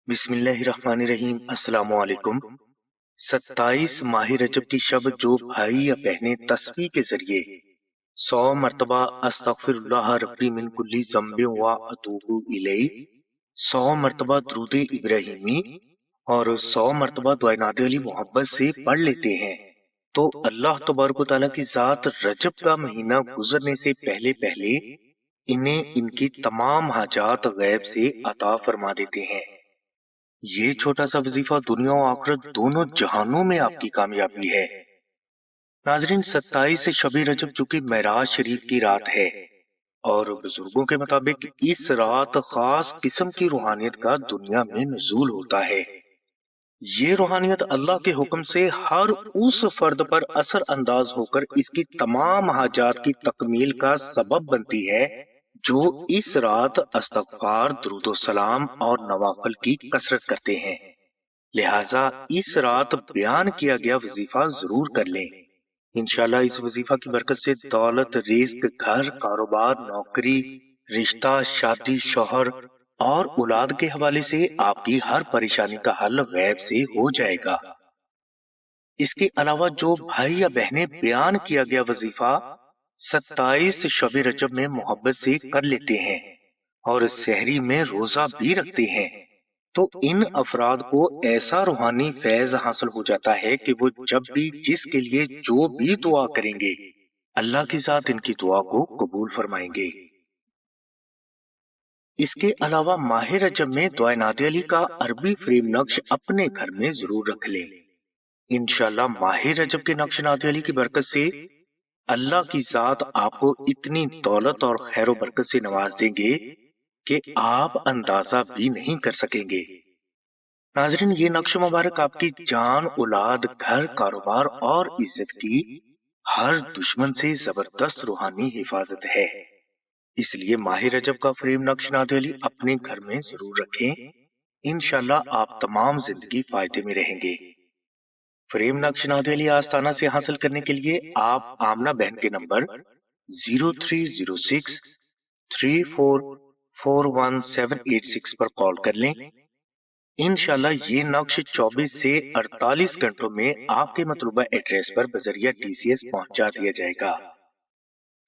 بسم اللہ الرحمن الرحیم۔ السلام علیکم۔ 27 ماہ رجب کی شب جو بھائی یا بہنیں تسبیح کے ذریعے 100 مرتبہ استغفر اللہ ربی من کل ذنب و اتوب الیہ، 100 مرتبہ درود ابراہیمی اور 100 مرتبہ دعائے نادر علی محبت سے پڑھ لیتے ہیں تو اللہ تبارک و تعالیٰ کی ذات رجب کا مہینہ گزرنے سے پہلے پہلے انہیں ان کی تمام حاجات غیب سے عطا فرما دیتے ہیں۔ یہ چھوٹا سا وظیفہ دنیا و آخرت دونوں جہانوں میں آپ کی کامیابی ہے۔ ناظرین، 27 شب رجب جو کہ معراج شریف کی رات ہے اور بزرگوں کے مطابق اس رات خاص قسم کی روحانیت کا دنیا میں نزول ہوتا ہے۔ یہ روحانیت اللہ کے حکم سے ہر اس فرد پر اثر انداز ہو کر اس کی تمام حاجات کی تکمیل کا سبب بنتی ہے جو اس رات استغفار، درود و سلام اور نوافل کی کثرت کرتے ہیں۔ لہٰذا اس رات بیان کیا گیا وظیفہ ضرور کر لیں۔ انشاءاللہ اس وظیفہ کی برکت سے دولت، رزق، گھر، کاروبار، نوکری، رشتہ، شادی، شوہر اور اولاد کے حوالے سے آپ کی ہر پریشانی کا حل غیب سے ہو جائے گا۔ اس کے علاوہ جو بھائی یا بہنیں بیان کیا گیا وظیفہ 27 شب رجب میں محبت سے کر لیتے ہیں اور سحری میں روزہ بھی رکھتے ہیں تو ان افراد کو ایسا روحانی فیض حاصل ہو جاتا ہے کہ وہ جب بھی جس کے لیے جو بھی دعا کریں گے اللہ کی ذات ان کی دعا کو قبول فرمائیں گے۔ اس کے علاوہ ماہ رجب میں دعائے نادر علی کا عربی فریم نقش اپنے گھر میں ضرور رکھ لیں۔ انشاءاللہ ماہ رجب کے نقش نادر علی کی برکت سے اللہ کی ذات آپ کو اتنی دولت اور خیر و برکت سے نواز دیں گے کہ آپ اندازہ بھی نہیں کر سکیں گے۔ ناظرین، یہ نقش مبارک آپ کی جان، اولاد، گھر، کاروبار اور عزت کی ہر دشمن سے زبردست روحانی حفاظت ہے۔ اس لیے ماہ رجب کا فریم نقش نادر علی اپنے گھر میں ضرور رکھیں۔ انشاءاللہ آپ تمام زندگی فائدے میں رہیں گے۔ فریم نقش نادر علی آستانہ سے حاصل کرنے کے لیے آپ آمنہ بہن کے نمبر 0306 3441 پر کال کر لیں۔ انشاءاللہ یہ نقش 24 سے 48 گھنٹوں میں آپ کے مطلوبہ ایڈریس پر بذریعہ TCS پہنچا دیا جائے گا۔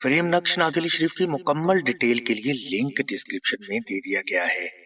فریم نقش نادر علی شریف کی مکمل ڈیٹیل کے لیے لنک ڈسکرپشن میں دے دیا گیا ہے۔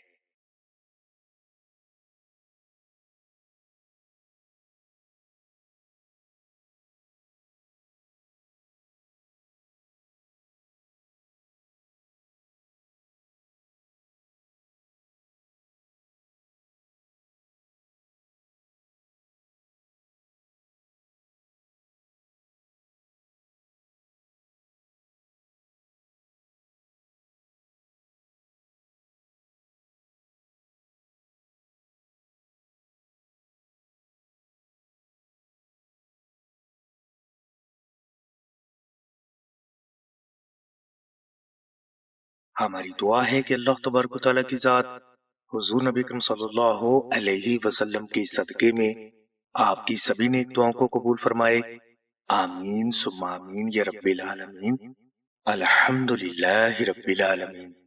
ہماری دعا ہے کہ اللہ تبارک و تعالیٰ کی ذات حضور نبی کریم صلی اللہ علیہ وسلم کے صدقے میں آپ کی سبھی نیک دعاؤں کو قبول فرمائے۔ آمین ثم آمین یا رب العالمین۔ الحمدللہ رب العالمین۔